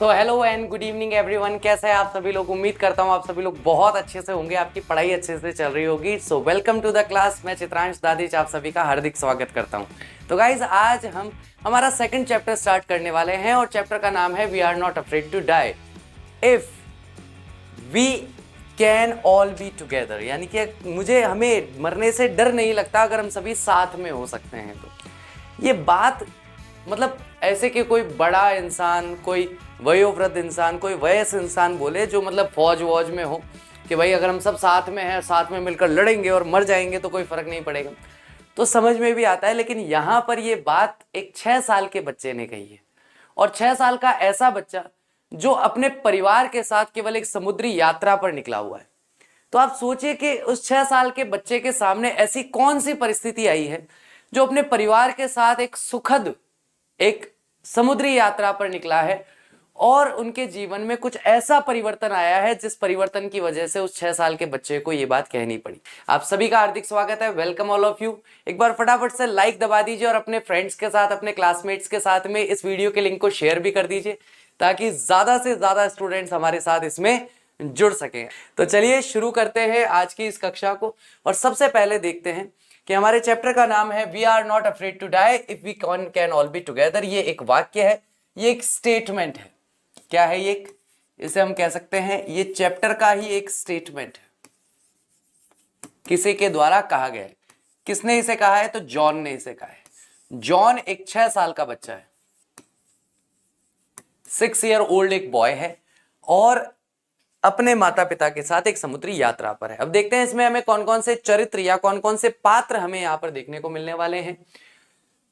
तो hello and good evening everyone, कैसे हैं आप सभी लोग। उम्मीद करता हूं आप सभी लोग बहुत अच्छे से होंगे, आपकी पढ़ाई अच्छे से चल रही होगी। So welcome to the class. मैं चित्रांश दादीच आप सभी का हार्दिक स्वागत करता हूं। तो गाइज आज हम हमारा सेकंड चैप्टर स्टार्ट करने वाले हैं और चैप्टर का नाम है we are not afraid to die if we can all be together. यानी कि हमें मरने से डर नहीं लगता अगर हम सभी साथ में हो सकते हैं। तो ये बात मतलब ऐसे कि कोई बड़ा इंसान, कोई वयोवृद्ध इंसान, कोई वयस्क इंसान बोले जो मतलब फौज वौज में हो कि भाई अगर हम सब साथ में हैं, साथ में मिलकर लड़ेंगे और मर जाएंगे तो कोई फर्क नहीं पड़ेगा, तो समझ में भी आता है। लेकिन यहाँ पर ये बात एक 6 साल के बच्चे ने कही है, और 6 साल का ऐसा बच्चा जो अपने परिवार के साथ केवल एक समुद्री यात्रा पर निकला हुआ है। तो आप सोचिए कि उस 6 साल के बच्चे के सामने ऐसी कौन सी परिस्थिति आई है जो अपने परिवार के साथ एक सुखद एक समुद्री यात्रा पर निकला है और उनके जीवन में कुछ ऐसा परिवर्तन आया है जिस परिवर्तन की वजह से उस 6 साल के बच्चे को ये बात कहनी पड़ी। आप सभी का हार्दिक स्वागत है, वेलकम ऑल ऑफ यू। एक बार फटाफट से लाइक दबा दीजिए और अपने फ्रेंड्स के साथ, अपने क्लासमेट्स के साथ में इस वीडियो के लिंक को शेयर भी कर दीजिए ताकि ज्यादा से ज्यादा स्टूडेंट्स हमारे साथ इसमें जुड़ सकें। तो चलिए शुरू करते हैं आज की इस कक्षा को। और सबसे पहले देखते हैं कि हमारे चैप्टर का नाम है we are not afraid to die if we can all be together. ये एक वाक्य है, ये एक स्टेटमेंट है। क्या है ये? इसे हम कह सकते हैं ये चैप्टर का ही एक स्टेटमेंट है, किसी के द्वारा कहा गया है। किसने इसे कहा है? तो जॉन ने इसे कहा है। जॉन एक 6 साल का बच्चा है, 6 ईयर ओल्ड एक बॉय है और अपने माता पिता के साथ एक समुद्री यात्रा पर है। अब देखते हैं इसमें हमें कौन कौन से चरित्र या कौन कौन से पात्र हमें यहां पर देखने को मिलने वाले हैं।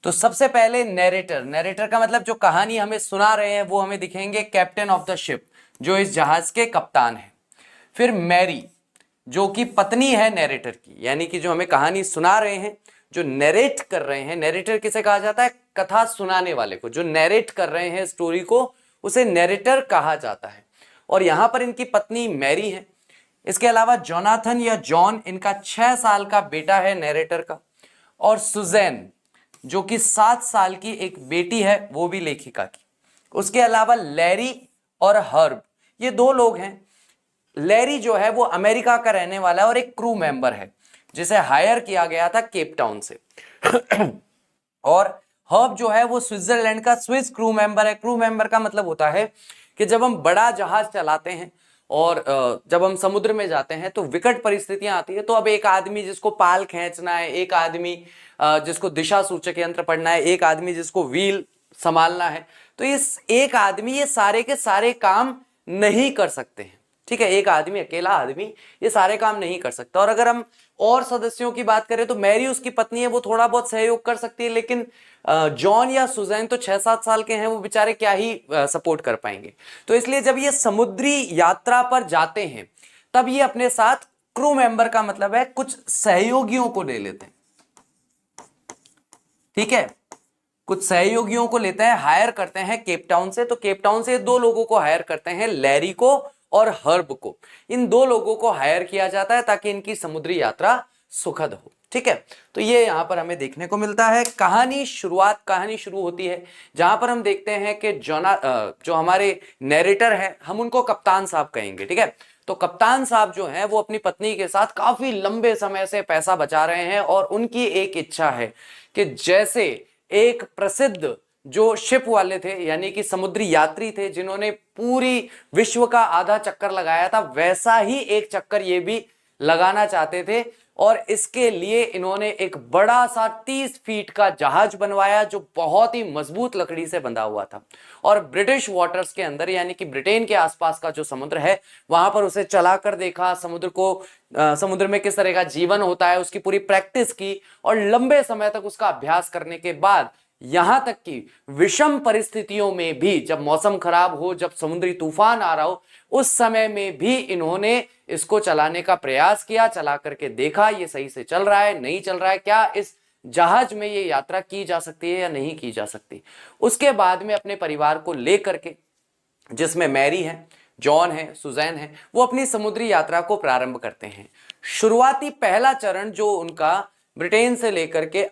तो सबसे पहले नैरेटर। नैरेटर का मतलब जो कहानी हमें सुना रहे हैं वो हमें दिखेंगे कैप्टन ऑफ द शिप, जो इस जहाज के कप्तान है। फिर मैरी जो कि पत्नी है नैरेटर की, यानी कि जो हमें कहानी सुना रहे हैं, जो नैरेट कर रहे हैं। नैरेटर किसे कहा जाता है? कथा सुनाने वाले को। जो नैरेट कर रहे हैं स्टोरी को उसे नैरेटर कहा जाता है। और यहां पर इनकी पत्नी मैरी है। इसके अलावा जोनाथन या जॉन, इनका 6 साल का बेटा है नैरेटर का। और सुजैन जो कि 7 साल की एक बेटी है, वो भी लेखिका की। उसके अलावा लैरी और हर्ब, ये 2 लोग हैं। लैरी जो है वो अमेरिका का रहने वाला है और एक क्रू मेंबर है जिसे हायर किया गया था केप टाउन से। और हर्ब जो है वो स्विट्जरलैंड का स्विस क्रू मेंबर है। क्रू मेंबर का मतलब होता है कि जब हम बड़ा जहाज चलाते हैं और जब हम समुद्र में जाते हैं तो विकट परिस्थितियां आती है, तो अब एक आदमी जिसको पाल खींचना है, एक आदमी जिसको दिशा सूचक यंत्र पढ़ना है, एक आदमी जिसको व्हील संभालना है, तो इस एक आदमी ये सारे के सारे काम नहीं कर सकते हैं। ठीक है, एक आदमी, अकेला आदमी ये सारे काम नहीं कर सकता। और अगर हम और सदस्यों की बात करें तो मैरी उसकी पत्नी है, वो थोड़ा बहुत सहयोग कर सकती है, लेकिन जॉन या सुजैन तो 6-7 साल के हैं, वो बेचारे क्या ही सपोर्ट कर पाएंगे। तो इसलिए जब ये समुद्री यात्रा पर जाते हैं तब ये अपने साथ क्रू मेंबर का मतलब है कुछ सहयोगियों को ले लेते हैं। ठीक है, कुछ सहयोगियों को लेते हैं, हायर करते हैं केप टाउन से। तो केप टाउन से 2 लोगों को हायर करते हैं, लैरी को और हर्ब को। इन 2 लोगों को हायर किया जाता है ताकि इनकी समुद्री यात्रा सुखद हो। ठीक है, तो ये यहां पर हमें देखने को मिलता है। कहानी शुरू होती है जहां पर हम देखते हैं कि जो हमारे नैरेटर हैं, हम उनको कप्तान साहब कहेंगे। ठीक है, तो कप्तान साहब जो हैं वो अपनी पत्नी के साथ काफी लंबे समय से पैसा बचा रहे हैं और उनकी एक इच्छा है कि जैसे एक प्रसिद्ध जो शिप वाले थे, यानी कि समुद्री यात्री थे जिन्होंने पूरी विश्व का आधा चक्कर लगाया था, वैसा ही एक चक्कर ये भी लगाना चाहते थे। और इसके लिए इन्होंने एक बड़ा सा 30 फीट का जहाज बनवाया जो बहुत ही मजबूत लकड़ी से बंधा हुआ था। और ब्रिटिश वाटर्स के अंदर, यानी कि ब्रिटेन के आसपास का जो समुद्र है, वहां पर उसे चलाकर देखा, समुद्र में किस तरह का जीवन होता है उसकी पूरी प्रैक्टिस की। और लंबे समय तक उसका अभ्यास करने के बाद यहां तक कि विषम परिस्थितियों में भी, जब मौसम खराब हो, जब समुद्री तूफान आ रहा हो, उस समय में भी इन्होंने इसको चलाने का प्रयास किया। चला करके देखा ये सही से चल रहा है, नहीं चल रहा है, क्या इस जहाज में ये यात्रा की जा सकती है या नहीं की जा सकती। उसके बाद में अपने परिवार को लेकर के, जिसमें मैरी है, जॉन है, सुजैन है, वो अपनी समुद्री यात्रा को प्रारंभ करते हैं। शुरुआती पहला चरण जो उनका ब्रिटेन से लेकर के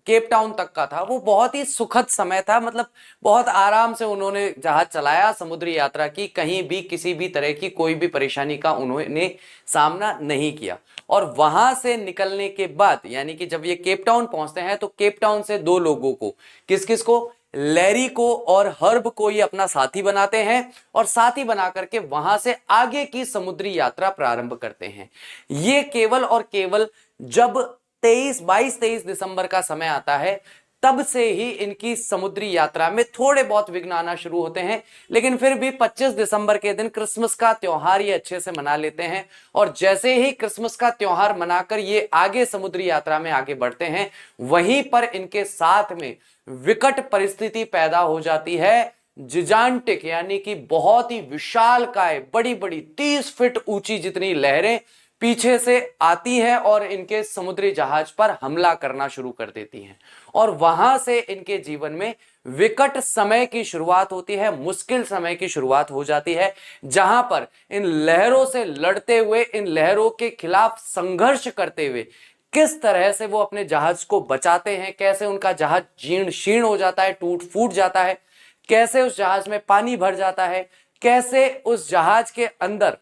केप टाउन तक का था वो बहुत ही सुखद समय था। मतलब बहुत आराम से उन्होंने जहाज चलाया, समुद्री यात्रा की, कहीं भी किसी भी तरह की कोई भी परेशानी का उन्होंने सामना नहीं किया। और वहां से निकलने के बाद यानी कि जब ये केप टाउन पहुंचते हैं तो केप टाउन से दो लोगों को, किस किस को, लैरी को और हर्ब को ये अपना साथी बनाते हैं और साथी बना करके वहां से आगे की समुद्री यात्रा प्रारंभ करते हैं। ये केवल और केवल जब 22-23 दिसंबर का समय आता है तब से ही इनकी समुद्री यात्रा में थोड़े बहुत विघ्न आना शुरू होते हैं, लेकिन फिर भी 25 दिसंबर के दिन क्रिसमस का त्योहार ये अच्छे से मना लेते हैं। और जैसे ही क्रिसमस का त्योहार मनाकर ये आगे समुद्री यात्रा में आगे बढ़ते हैं, वहीं पर इनके साथ में विकट परिस्थिति पैदा हो जाती है। जिजांटिक यानी कि बहुत ही विशालकाय, बड़ी बड़ी 30 फीट ऊंची जितनी लहरें पीछे से आती हैं और इनके समुद्री जहाज पर हमला करना शुरू कर देती हैं। और वहां से इनके जीवन में विकट समय की शुरुआत होती है, मुश्किल समय की शुरुआत हो जाती है, जहां पर इन लहरों से लड़ते हुए, इन लहरों के खिलाफ संघर्ष करते हुए किस तरह से वो अपने जहाज को बचाते हैं, कैसे उनका जहाज जीर्ण शीर्ण हो जाता है, टूट फूट जाता है, कैसे उस जहाज में पानी भर जाता है, कैसे उस जहाज के अंदर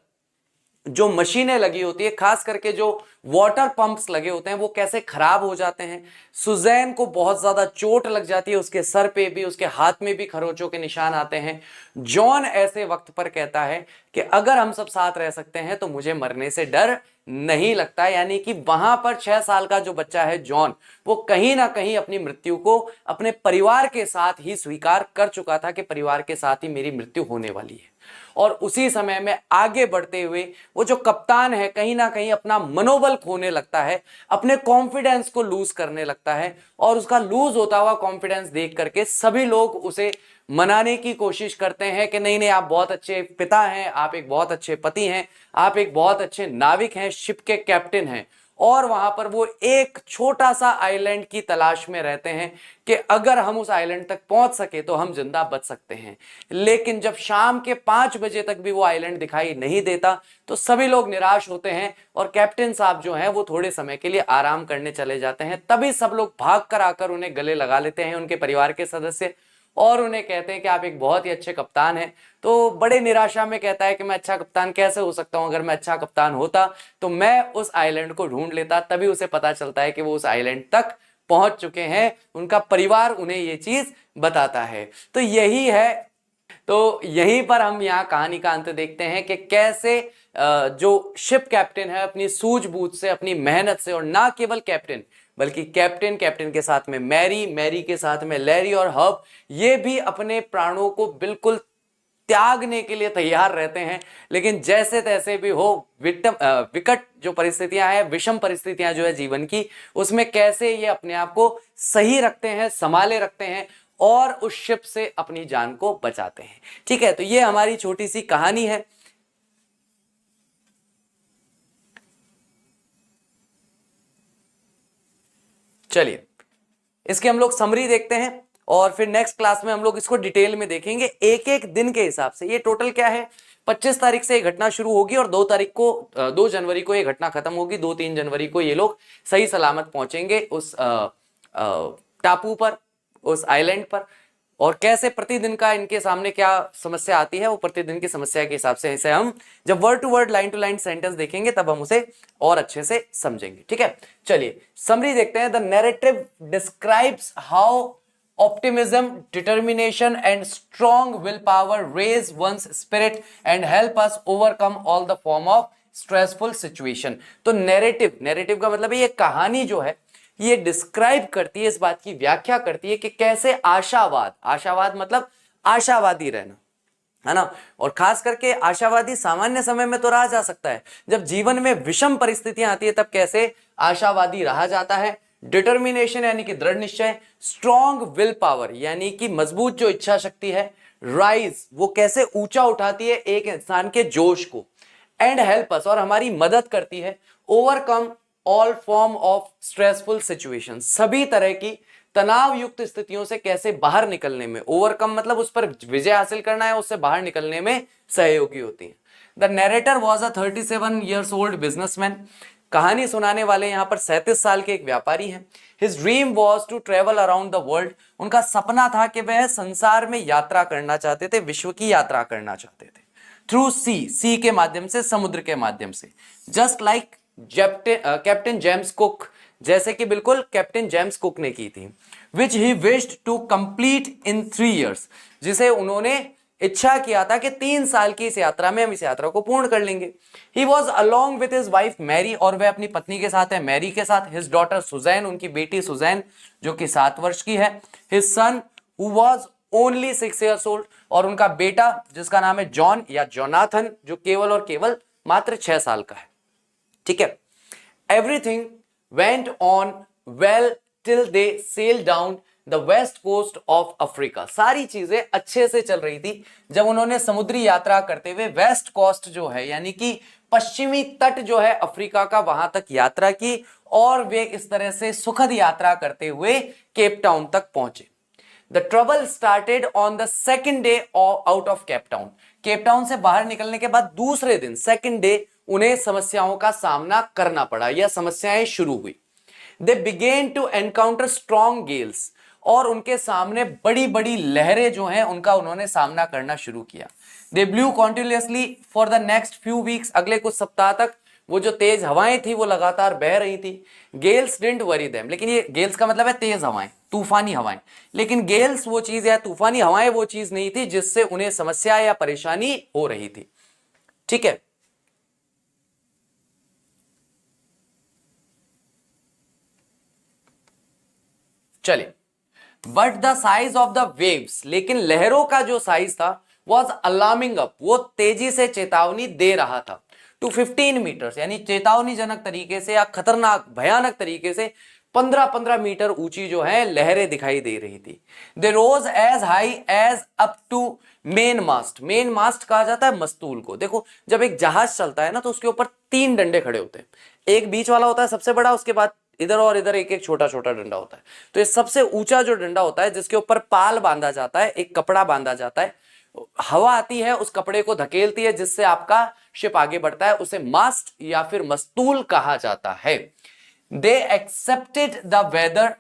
जो मशीनें लगी होती है, खास करके जो वाटर पंप्स लगे होते हैं, वो कैसे खराब हो जाते हैं। सुजैन को बहुत ज्यादा चोट लग जाती है, उसके सर पे भी, उसके हाथ में भी खरोंचों के निशान आते हैं। जॉन ऐसे वक्त पर कहता है कि अगर हम सब साथ रह सकते हैं तो मुझे मरने से डर नहीं लगता। यानी कि वहां पर 6 साल का जो बच्चा है जॉन, वो कहीं ना कहीं अपनी मृत्यु को अपने परिवार के साथ ही स्वीकार कर चुका था कि परिवार के साथ ही मेरी मृत्यु होने वाली है। और उसी समय में आगे बढ़ते हुए वो जो कप्तान है कहीं ना कहीं अपना मनोबल खोने लगता है, अपने कॉन्फिडेंस को लूज करने लगता है। और उसका लूज होता हुआ कॉन्फिडेंस देख करके सभी लोग उसे मनाने की कोशिश करते हैं कि नहीं नहीं, आप बहुत अच्छे पिता हैं, आप एक बहुत अच्छे पति हैं, आप एक बहुत अच्छे नाविक हैं, शिप के कैप्टन हैं। और वहां पर वो एक छोटा सा आइलैंड की तलाश में रहते हैं कि अगर हम उस आइलैंड तक पहुंच सके तो हम जिंदा बच सकते हैं। लेकिन जब शाम के 5 बजे तक भी वो आइलैंड दिखाई नहीं देता तो सभी लोग निराश होते हैं और कैप्टन साहब जो हैं वो थोड़े समय के लिए आराम करने चले जाते हैं। तभी सब लोग भाग कर आकर उन्हें गले लगा लेते हैं, उनके परिवार के सदस्य, और उन्हें कहते हैं कि आप एक बहुत ही अच्छे कप्तान हैं। तो बड़े निराशा में कहता है कि मैं अच्छा कप्तान कैसे हो सकता हूं, अगर मैं अच्छा कप्तान होता तो मैं उस आइलैंड को ढूंढ लेता। तभी उसे पता चलता है कि वो उस आइलैंड तक पहुंच चुके हैं, उनका परिवार उन्हें ये चीज बताता है। तो यही है, तो यहीं पर हम यहाँ कहानी का अंत देखते हैं कि कैसे जो शिप कैप्टन है अपनी सूझबूझ से, अपनी मेहनत से, और ना केवल कैप्टन बल्कि कैप्टन के साथ में मैरी के साथ में लैरी और हब, ये भी अपने प्राणों को बिल्कुल त्यागने के लिए तैयार रहते हैं। लेकिन जैसे तैसे भी हो, विकट जो परिस्थितियां हैं, विषम परिस्थितियां जो है जीवन की, उसमें कैसे ये अपने आप को सही रखते हैं, संभाले रखते हैं और उस शिप से अपनी जान को बचाते हैं। ठीक है, तो ये हमारी छोटी सी कहानी है। चलिए इसके हम लोग समरी देखते हैं और फिर नेक्स्ट क्लास में हम लोग इसको डिटेल में देखेंगे एक एक दिन के हिसाब से। ये टोटल क्या है, 25 तारीख से ये घटना शुरू होगी और 2 जनवरी को ये घटना खत्म होगी। 2-3 जनवरी को ये लोग सही सलामत पहुंचेंगे उस टापू पर, उस आइलैंड पर। और कैसे प्रतिदिन का इनके सामने क्या समस्या आती है, वो प्रतिदिन की समस्या के हिसाब से इसे हम जब word to word, line to line sentence देखेंगे तब हम उसे और अच्छे से समझेंगे। ठीक है, चलिए समरी देखते हैं। The narrative describes how optimism, determination and strong willpower raise one's spirit and help us overcome all the form of stressful situation। तो नैरेटिव का मतलब है ये कहानी जो है ये डिस्क्राइब करती है, इस बात की व्याख्या करती है कि कैसे आशावाद मतलब आशावादी रहना, है ना। और खास करके आशावादी सामान्य समय में तो रहा जा सकता है, जब जीवन में विषम परिस्थितियां आती है तब कैसे आशावादी रहा जाता है। डिटर्मिनेशन यानी कि दृढ़ निश्चय, स्ट्रॉन्ग विल पावर यानी कि मजबूत जो इच्छा शक्ति है, राइज वो कैसे ऊंचा उठाती है एक इंसान के जोश को, एंड हेल्प अस और हमारी मदद करती है, overcome all form of stressful situation सभी तरह की तनाव युक्त स्थितियों से कैसे बाहर निकलने में, ओवरकम मतलब उस पर विजय हासिल करना है, उससे बाहर निकलने में सहयोगी होती है। The narrator was a 37 years old businessman. कहानी सुनाने वाले यहाँ पर 37 साल के एक व्यापारी हैं। His dream was to travel around the world. उनका सपना था कि वह संसार में यात्रा करना चाहते थे, विश्व की यात्रा करना चाहते थे। थ्रू सी के माध्यम से, समुद्र के माध्यम से। Just like captain James Cook, जैसे कि बिल्कुल कैप्टन जेम्स कुक ने की थी। Which he wished to complete in 3 years, जिसे उन्होंने इच्छा किया था कि 3 साल की इस यात्रा में हम इस यात्रा को पूर्ण कर लेंगे। He was along with his wife Mary, और वह अपनी पत्नी के साथ है, मैरी के साथ। हिज डॉटर सुजैन, उनकी बेटी सुजैन जो कि 7 वर्ष की है। His son who was only 6 years old, और उनका बेटा जिसका नाम है जॉन या जोनाथन, जो केवल और केवल मात्र 6 साल का है। ठीक है। Everything went on well till they sail down the west coast of Africa. सारी चीजें अच्छे से चल रही थी जब उन्होंने समुद्री यात्रा करते हुए वेस्ट कोस्ट जो है, यानी कि पश्चिमी तट जो है अफ्रीका का, वहां तक यात्रा की, और वे इस तरह से सुखद यात्रा करते हुए केप टाउन तक पहुंचे। The trouble started on the second day out of Cape Town. Cape Town से बाहर निकलने के बाद दूसरे दिन, सेकेंड डे, उन्हें समस्याओं का सामना करना पड़ा या समस्याएं शुरू हुई। They began to encounter strong gales, और उनके सामने बड़ी बड़ी लहरें जो हैं उनका उन्होंने सामना करना शुरू किया। They blew continuously for the next few weeks, अगले कुछ सप्ताह तक वो जो तेज हवाएं थी वो लगातार बह रही थी। गेल्स डिडंट वरी देम, लेकिन ये गेल्स का मतलब है तेज हवाएं, तूफानी हवाएं, लेकिन गेल्स वो चीज या तूफानी हवाएं वो चीज नहीं थी जिससे उन्हें समस्या या परेशानी हो रही थी। ठीक है। चलिए, but the size of the waves, लेकिन लहरों का जो साइज था वॉज अलार्मिंग अप, वो तेजी से चेतावनी दे रहा था। टू 15 मीटर्स, यानी चेतावनीजनक तरीके से या खतरनाक भयानक तरीके से 15-15 मीटर ऊंची जो है लहरें दिखाई दे रही थी। They rose as high as up to main mast. Main mast कहा जाता है मस्तूल को। देखो, जब एक जहाज चलता है ना तो उसके ऊपर 3 डंडे खड़े होते हैं। एक बीच वाला होता है सबसे बड़ा, उसके बाद इधर और इधर एक एक छोटा छोटा डंडा होता है। तो ये सबसे ऊंचा जो डंडा होता है जिसके ऊपर पाल बांधा जाता है, एक कपड़ा बांधा जाता है, हवा आती है उस कपड़े को धकेलती है जिससे आपका शिप आगे बढ़ता है, उसे मास्ट या फिर मस्तूल कहा जाता है। They accepted the weather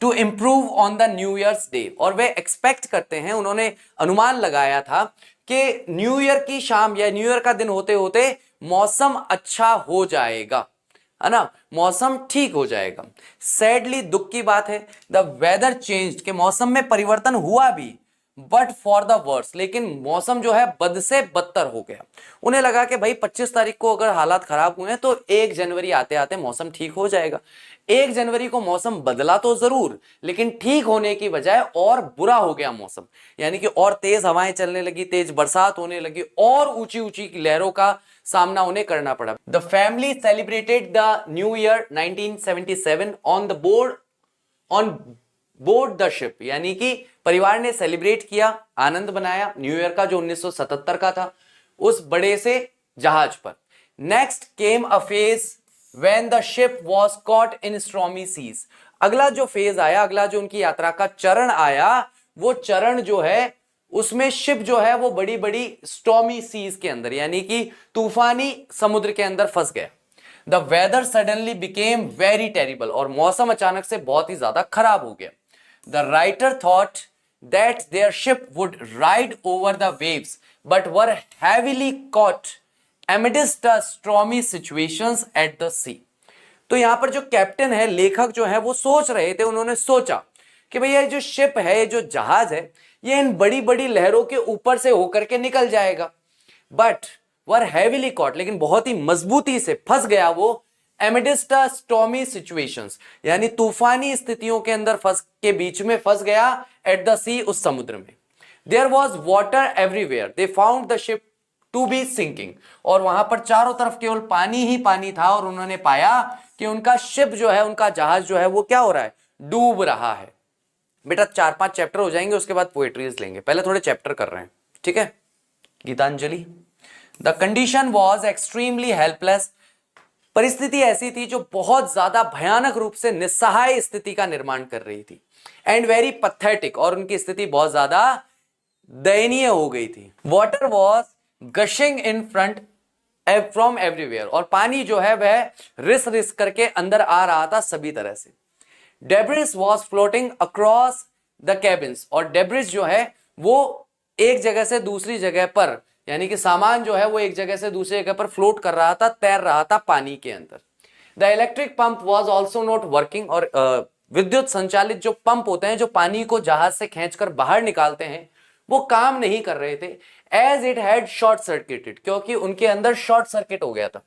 to improve on the New Year's Day, और वे एक्सपेक्ट करते हैं, उन्होंने अनुमान लगाया था कि न्यू ईयर की शाम या न्यू ईयर का दिन होते होते मौसम अच्छा हो जाएगा, है ना, मौसम ठीक हो जाएगा। सैडली, दुख की बात है, द वेदर चेंज, के मौसम में परिवर्तन हुआ भी, बट फॉर द वर्स, लेकिन मौसम जो है बद से बदतर हो गया। उन्हें लगा कि भाई 25 तारीख को अगर हालात खराब हुए हैं तो 1 जनवरी आते आते मौसम ठीक हो जाएगा। 1 जनवरी को मौसम बदला तो जरूर, लेकिन ठीक होने की बजाय और बुरा हो गया मौसम, यानी कि और तेज हवाएं चलने लगी, तेज बरसात होने लगी, और ऊंची ऊंची लहरों का सामना उन्हें करना पड़ा। The family celebrated the new year 1977 on board the ship, यानी कि परिवार ने सेलिब्रेट किया, आनंद बनाया न्यू ईयर का जो 1977 का था, उस बड़े से जहाज पर। Next came a phase when the ship was caught in stormy seas. अगला जो फेज आया, अगला जो उनकी यात्रा का चरण आया, वो चरण जो है उसमें शिप जो है वो बड़ी बड़ी स्टॉर्मी सीज के अंदर, यानी कि तूफानी समुद्र के अंदर फंस गया। The weather suddenly became very terrible, और मौसम अचानक से बहुत ही ज्यादा खराब हो गया। The writer thought that their ship would ride over the waves but were heavily caught amidst the stormy situations at the sea। तो यहां पर जो कैप्टन है, लेखक जो है वो सोच रहे थे, उन्होंने सोचा कि भैया ये जो शिप है, ये जो जहाज है, ये इन बड़ी बड़ी लहरों के ऊपर से होकर के निकल जाएगा, बट वर हैवीली कॉट, लेकिन बहुत ही मजबूती से फंस गया वो amidst the stormy situations, यानी तूफानी स्थितियों के अंदर फंस के बीच में फंस गया एट द सी, उस समुद्र में। There was water everywhere, they found the ship to be sinking, और वहां पर चारों तरफ केवल पानी ही पानी था, और उन्होंने पाया कि उनका शिप जो है, उनका जहाज जो है वो क्या हो रहा है, डूब रहा है। बेटा 4-5 चैप्टर हो जाएंगे, उसके बाद पोएट्रीज लेंगे, पहले थोड़े चैप्टर कर रहे हैं, ठीक है। Geetanjali, the condition was extremely helpless, परिस्थिति ऐसी थी जो बहुत ज्यादा भयानक रूप से निस्सहाय स्थिति का निर्माण कर रही थी। एंड वेरी पथेटिक, और उनकी स्थिति बहुत ज्यादा दयनीय हो गई थी। Water was gushing in front from everywhere, और पानी जो है वह रिस रिस करके अंदर आ रहा था सभी तरह से। Debris was floating across the cabins, और डेब्रिस जो है वो एक जगह से दूसरी जगह पर, यानी कि सामान जो है वो एक जगह से दूसरी जगह पर फ्लोट कर रहा था, तैर रहा था पानी के अंदर। The electric pump was also not working, और विद्युत संचालित जो पंप होते हैं जो पानी को जहाज से खींचकर बाहर निकालते हैं, वो काम नहीं कर रहे थे। As it had short circuited, क्योंकि उनके अंदर शॉर्ट सर्किट हो गया था।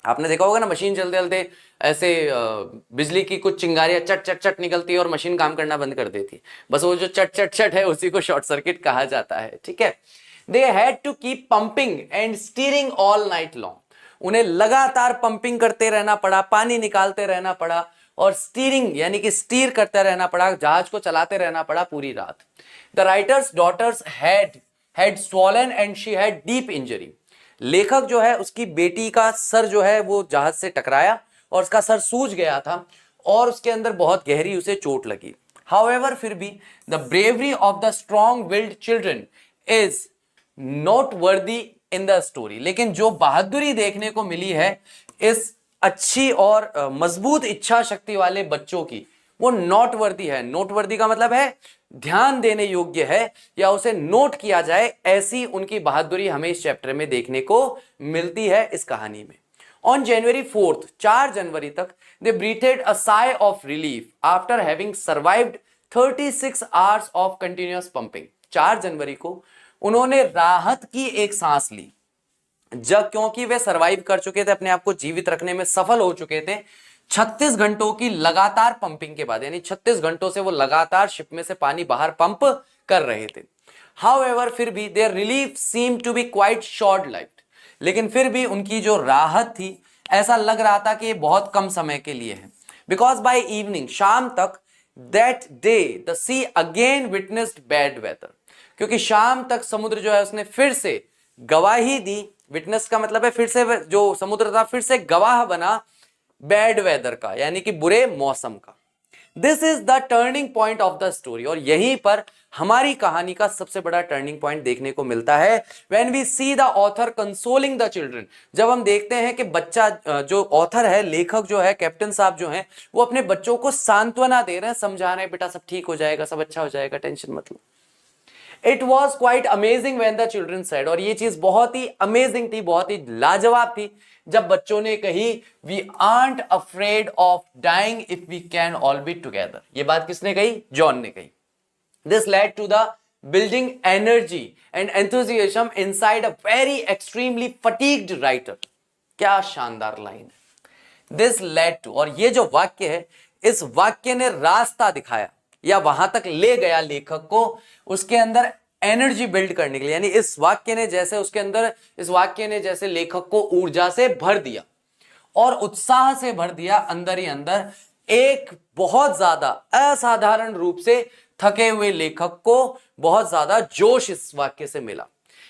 आपने देखा होगा ना, मशीन चलते चलते ऐसे बिजली की कुछ चिंगारियां चट चट चट निकलती है और मशीन काम करना बंद कर देती है। बस वो जो चट चट चट है उसी को शॉर्ट सर्किट कहा जाता है, ठीक है। They had to keep pumping and steering all night long, उन्हें लगातार पंपिंग करते रहना पड़ा, पानी निकालते रहना पड़ा, और स्टीयरिंग यानी कि स्टीयर करते रहना पड़ा, जहाज को चलाते रहना पड़ा पूरी रात। The writer's daughters had swollen and she had deep injury, लेखक जो है उसकी बेटी का सर जो है वो जहाज से टकराया और उसका सर सूज गया था और उसके अंदर बहुत गहरी उसे चोट लगी। हाउएवर, फिर भी the bravery of the strong willed children is not worthy in the story, लेकिन जो बहादुरी देखने को मिली है इस अच्छी और मजबूत इच्छा शक्ति वाले बच्चों की, वो नॉट वर्दी है। नोट वर्दी का मतलब है ध्यान देने योग्य है या उसे नोट किया जाए, ऐसी उनकी बहादुरी हमें इस चैप्टर में देखने को मिलती है इस कहानी में। ऑन जनवरी 4, 4 जनवरी तक they breathed a sigh of relief after having survived 36 hours of continuous pumping. 4 जनवरी को उन्होंने राहत की एक सांस ली, जब क्योंकि वे सरवाइव कर चुके थे, अपने आप को जीवित रखने में सफल हो चुके थे 36 घंटों की लगातार पंपिंग के बाद, यानी 36 घंटों से वो लगातार शिप में से पानी बाहर पंप कर रहे थे। हाउएवर, फिर भी their relief seem to be quite short lived, लेकिन फिर भी उनकी जो राहत थी ऐसा लग रहा था कि ये बहुत कम समय के लिए है। बिकॉज बाय इवनिंग, शाम तक, that day the sea again witnessed bad weather, क्योंकि शाम तक समुद्र जो है उसने फिर से गवाही दी। विटनेस का मतलब है फिर से, जो समुद्र था फिर से गवाह बना बैड वेदर का, यानी कि बुरे मौसम का। This is the turning point of the story, और यहीं पर हमारी कहानी का सबसे बड़ा टर्निंग पॉइंट देखने को मिलता है। When we see the author consoling the children, जब हम देखते हैं कि बच्चा, जो ऑथर है, लेखक जो है, कैप्टन साहब जो हैं, वो अपने बच्चों को सांत्वना दे रहे हैं, समझा रहे हैं, बेटा सब ठीक हो जाएगा, सब अच्छा हो जाएगा, टेंशन मत लो। It was quite amazing when the children said, और ये चीज बहुत ही अमेजिंग थी, बहुत ही लाजवाब थी जब बच्चों ने कही, we aren't afraid of dying if we can all be together. ये बात किसने कही? जॉन ने कही। This led to the building energy and enthusiasm inside a very extremely fatigued writer. क्या शानदार लाइन है, दिस लेड टू, और ये जो वाक्य है, इस वाक्य ने रास्ता दिखाया या वहां तक ले गया लेखक को उसके अंदर एनर्जी बिल्ड करने के लिए, यानी इस वाक्य ने जैसे उसके अंदर, इस वाक्य ने जैसे लेखक को ऊर्जा से भर दिया और उत्साह से भर दिया अंदर ही अंदर। एक बहुत ज्यादा असाधारण रूप से थके हुए लेखक को बहुत ज्यादा जोश इस वाक्य से मिला।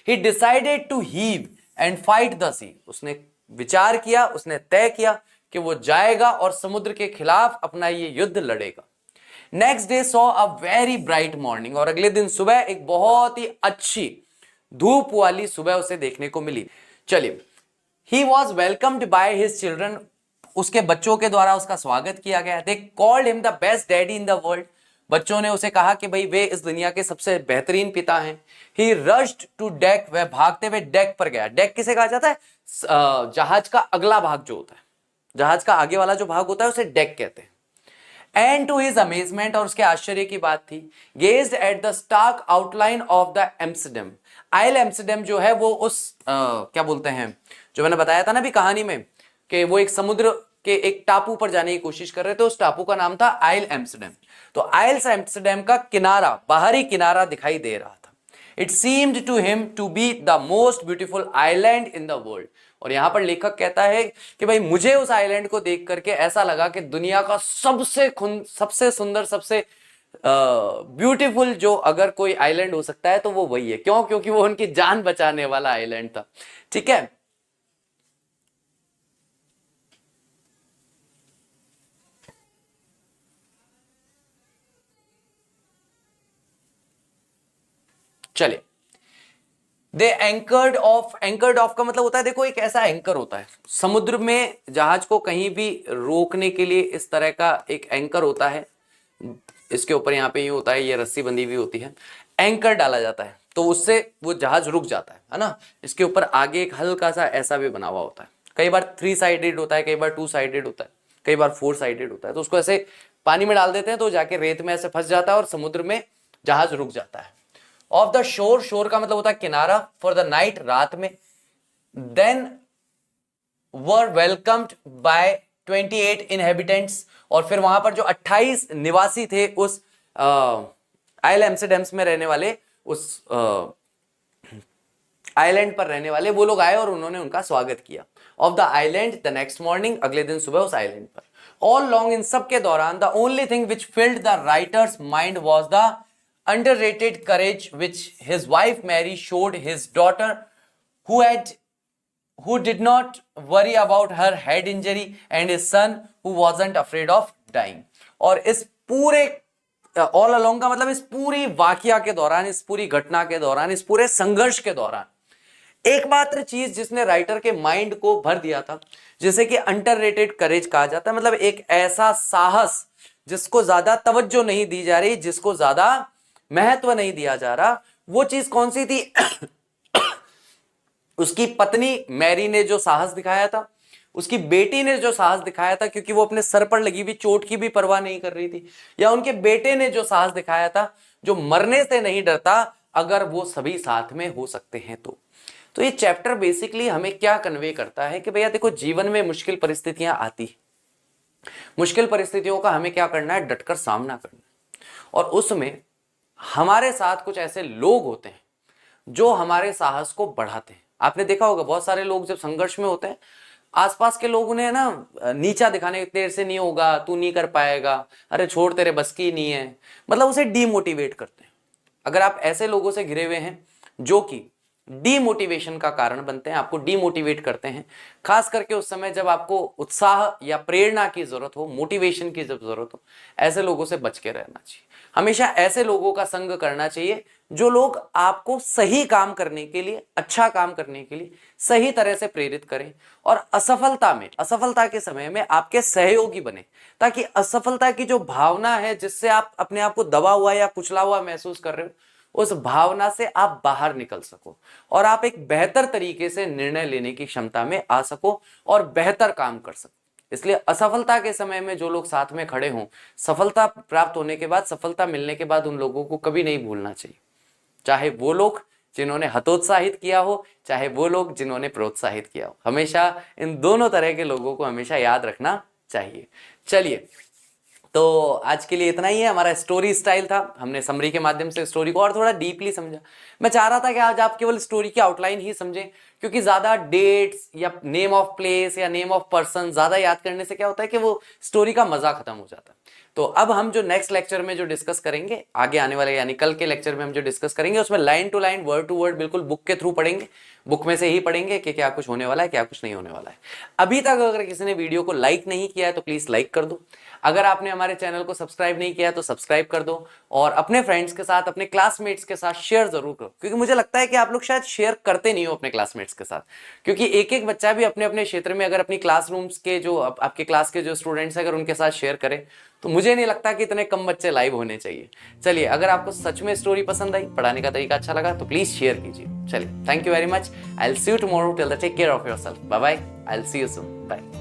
He decided to heave and fight the sea, उसने विचार किया, उसने तय किया कि वो जाएगा और समुद्र के खिलाफ अपना ये युद्ध लड़ेगा। Next day saw a very bright morning, और अगले दिन सुबह एक बहुत ही अच्छी धूप वाली सुबह उसे देखने को मिली। चलिए, he was welcomed by his children, उसके बच्चों के द्वारा उसका स्वागत किया गया। They called him the best daddy in the world, बच्चों ने उसे कहा कि भाई वे इस दुनिया के सबसे बेहतरीन पिता हैं। ही रश्ड टू डेक, वह भागते हुए डेक पर गया। डेक किसे कहा जाता है? जहाज का अगला भाग जो होता है, जहाज का आगे वाला जो भाग होता है उसे डेक कहते हैं। एंड टू हिज अमेजमेंट, और उसके आश्चर्य की बात थी, gazed at the stark outline of the Amsterdam. Isle Amsterdam जो है वो उस क्या बोलते हैं, जो मैंने बताया था ना भी कहानी में कि वो एक समुद्र के एक टापू पर जाने की कोशिश कर रहे थे, उस टापू का नाम था आइल एम्स्टरडम। तो आइल एम्स्टरडम का किनारा, बाहरी किनारा दिखाई दे रहा था। It seemed to him to be the most beautiful island in the world, और यहां पर लेखक कहता है कि भाई मुझे उस आइलैंड को देख करके ऐसा लगा कि दुनिया का सबसे सुंदर, सबसे ब्यूटीफुल जो अगर कोई आइलैंड हो सकता है तो वो वही है। क्यों? क्योंकि वो उनकी जान बचाने वाला आइलैंड था। ठीक है, चलिए, दे एंकर्ड ऑफ, एंकर्ड ऑफ का मतलब होता है, देखो एक ऐसा एंकर होता है समुद्र में, जहाज को कहीं भी रोकने के लिए इस तरह का एक एंकर होता है, इसके ऊपर यहाँ पे ये होता है, ये रस्सी बंधी हुई होती है, एंकर डाला जाता है तो उससे वो जहाज रुक जाता है ना। इसके ऊपर आगे एक हल्का सा ऐसा भी बना हुआ होता है, कई बार 3 साइडेड होता है, कई बार 2 साइडेड होता है, कई बार 4 साइडेड होता है। तो उसको ऐसे पानी में डाल देते हैं तो जाके रेत में ऐसे फंस जाता है और समुद्र में जहाज रुक जाता है। ऑफ द शोर, शोर का मतलब होता है किनारा, फॉर द नाइट, रात में, देन वर वेलकम्ड बाय 28 इनहेबिटेंट्स, और फिर वहां पर जो 28 निवासी थे उस आइल एम्स्टरडैम्स में रहने वाले, उस आइलैंड पर रहने वाले, वो लोग आए और उन्होंने उनका स्वागत किया। Of the island the next morning, अगले दिन सुबह उस आइलैंड पर। ऑल लॉन्ग, इन सब के दौरान, the only thing which filled the writers mind was the underrated courage which his wife Mary showed his daughter, who did not worry about her head injury, and his son who wasn't afraid of dying। और इस पूरे all along का मतलब इस पूरी वाकया के दौरान, इस पूरी घटना के दौरान, इस पूरे संघर्ष के दौरान एकमात्र चीज जिसने राइटर के माइंड को भर दिया था, जिसे कि अंडररेटेड करेज कहा जाता है, मतलब एक ऐसा साहस जिसको ज्यादा तवज्जो नहीं दी जा रही, जिसको ज्यादा महत्व नहीं दिया जा रहा, वो चीज कौन सी थी? उसकी पत्नी मैरी ने जो साहस दिखाया था, उसकी बेटी ने जो साहस दिखाया था, क्योंकि वो अपने सर पर लगी हुई चोट की भी परवाह नहीं कर रही थी, या उनके बेटे ने जो साहस दिखाया था, जो मरने से नहीं डरता अगर वो सभी साथ में हो सकते हैं तो ये चैप्टर बेसिकली हमें क्या कन्वे करता है कि भैया देखो, जीवन में मुश्किल परिस्थितियां आती, मुश्किल परिस्थितियों का हमें क्या करना है? डटकर सामना करना। और उसमें हमारे साथ कुछ ऐसे लोग होते हैं जो हमारे साहस को बढ़ाते हैं। आपने देखा होगा बहुत सारे लोग जब संघर्ष में होते हैं, आसपास के लोग उन्हें ना नीचा दिखाने, तेरे से नहीं होगा, तू नहीं कर पाएगा, अरे छोड़ तेरे बस की नहीं है, मतलब उसे डीमोटिवेट करते हैं। अगर आप ऐसे लोगों से घिरे हुए हैं जो कि डीमोटिवेशन का कारण बनते हैं, आपको डीमोटिवेट करते हैं, खास करके उस समय जब आपको उत्साह या प्रेरणा की जरूरत हो, मोटिवेशन की जब जरूरत हो, ऐसे लोगों से बच के रहना चाहिए। हमेशा ऐसे लोगों का संग करना चाहिए जो लोग आपको सही काम करने के लिए, अच्छा काम करने के लिए सही तरह से प्रेरित करें, और असफलता में, असफलता के समय में आपके सहयोगी बने, ताकि असफलता की जो भावना है जिससे आप अपने आप को दबा हुआ या कुचला हुआ महसूस कर रहे हो, उस भावना से आप बाहर निकल सको और आप एक बेहतर तरीके से निर्णय लेने की क्षमता में आ सको और बेहतर काम कर सको। इसलिए असफलता के समय में जो लोग साथ में खड़े हों, सफलता प्राप्त होने के बाद, सफलता मिलने के बाद उन लोगों को कभी नहीं भूलना चाहिए, चाहे वो लोग जिन्होंने हतोत्साहित किया हो, चाहे वो लोग जिन्होंने प्रोत्साहित किया हो। हमेशा इन दोनों तरह के लोगों को हमेशा याद रखना चाहिए। चलिए, तो आज के लिए इतना ही है। हमारा स्टोरी स्टाइल था, हमने समरी के माध्यम से स्टोरी को और थोड़ा डीपली समझा। मैं चाह रहा था कि आज आप केवल स्टोरी की आउटलाइन ही समझें, क्योंकि ज्यादा डेट्स या नेम ऑफ प्लेस या नेम ऑफ पर्सन ज्यादा याद करने से क्या होता है कि वो स्टोरी का मजा खत्म हो जाता है। तो अब हम जो नेक्स्ट लेक्चर में जो डिस्कस करेंगे, आगे आने वाले यानी कल के लेक्चर में हम जो डिस्कस करेंगे, उसमें line to line, word to word, बिल्कुल बुक के थ्रू पढ़ेंगे, बुक में से ही पढ़ेंगे कि क्या कुछ होने वाला है, क्या कुछ नहीं होने वाला है। अभी तक अगर किसी ने वीडियो को लाइक नहीं किया है तो प्लीज लाइक कर दो। अगर आपने हमारे चैनल को सब्सक्राइब नहीं किया है तो सब्सक्राइब कर दो, और अपने फ्रेंड्स के साथ, अपने क्लासमेट्स के साथ शेयर जरूर करो, क्योंकि मुझे लगता है कि आप लोग शायद शेयर करते नहीं हो अपने क्लासमेट्स के साथ, क्योंकि एक एक बच्चा भी अपने अपने क्षेत्र में अगर अपनी क्लासरूम्स के जो आपके क्लास के जो स्टूडेंट्स हैं अगर उनके साथ शेयर करें तो मुझे नहीं लगता कि इतने कम बच्चे लाइव होने चाहिए। चलिए, अगर आपको सच में स्टोरी पसंद आई, पढ़ाने का तरीका अच्छा लगा तो प्लीज शेयर कीजिए। चलिए, thank you very much. I will see you tomorrow. Till then take care of yourself. Bye bye. I will see you soon. Bye.